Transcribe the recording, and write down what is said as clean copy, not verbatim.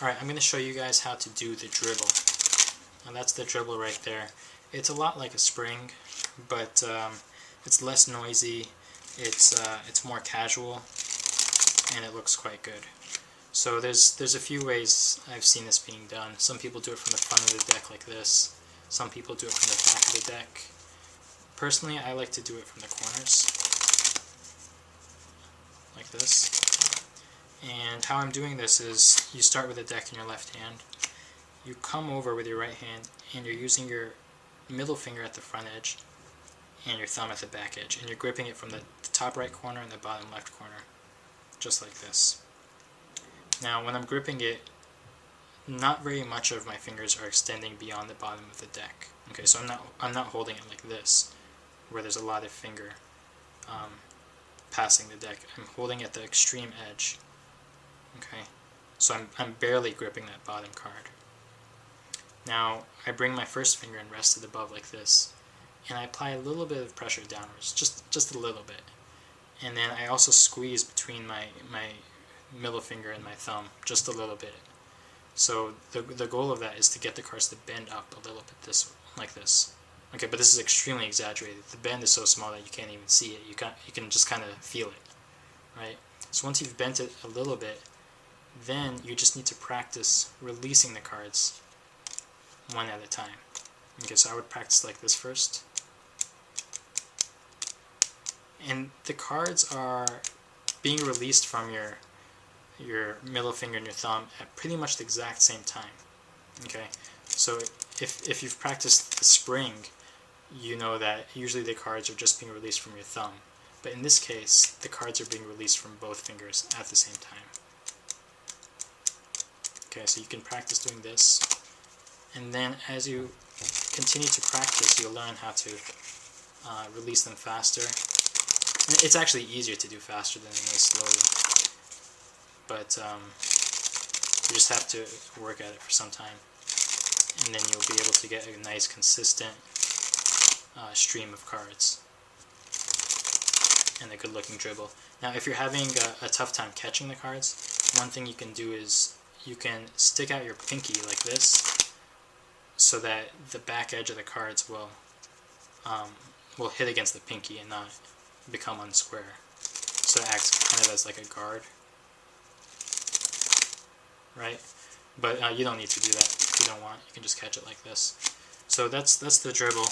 Alright, I'm going to show you guys how to do the dribble. Now that's the dribble right there. It's a lot like a spring, but it's less noisy, it's more casual, and it looks quite good. So there's a few ways I've seen this being done. Some people do it from the front of the deck like this. Some people do it from the back of the deck. Personally, I like to do it from the corners, like this. And how I'm doing this is, you start with a deck in your left hand, you come over with your right hand, and you're using your middle finger at the front edge, and your thumb at the back edge, and you're gripping it from the top right corner and the bottom left corner, just like this. Now when I'm gripping it, not very much of my fingers are extending beyond the bottom of the deck. Okay, so I'm not holding it like this, where there's a lot of finger passing the deck. I'm holding at the extreme edge. Okay, so I'm barely gripping that bottom card. Now I bring my first finger and rest it above like this, and I apply a little bit of pressure downwards, just a little bit. And then I also squeeze between my middle finger and my thumb, just a little bit. So the goal of that is to get the cards to bend up a little bit, like this. Okay, but this is extremely exaggerated. The bend is so small that you can't even see it. You can just kind of feel it, right? So once you've bent it a little bit, then you just need to practice releasing the cards one at a time. Okay, so I would practice like this first. And the cards are being released from your middle finger and your thumb at pretty much the exact same time. Okay, so if you've practiced the spring, you know that usually the cards are just being released from your thumb. But in this case, the cards are being released from both fingers at the same time. Okay, so you can practice doing this, and then as you continue to practice, you'll learn how to release them faster. And it's actually easier to do faster than it is slowly, but you just have to work at it for some time, and then you'll be able to get a nice consistent stream of cards and a good looking dribble. Now if you're having a tough time catching the cards, one thing you can do is you can stick out your pinky like this, so that the back edge of the cards will hit against the pinky and not become unsquare. So it acts kind of as like a guard, right? But you don't need to do that if you don't want. You can just catch it like this. So that's the dribble.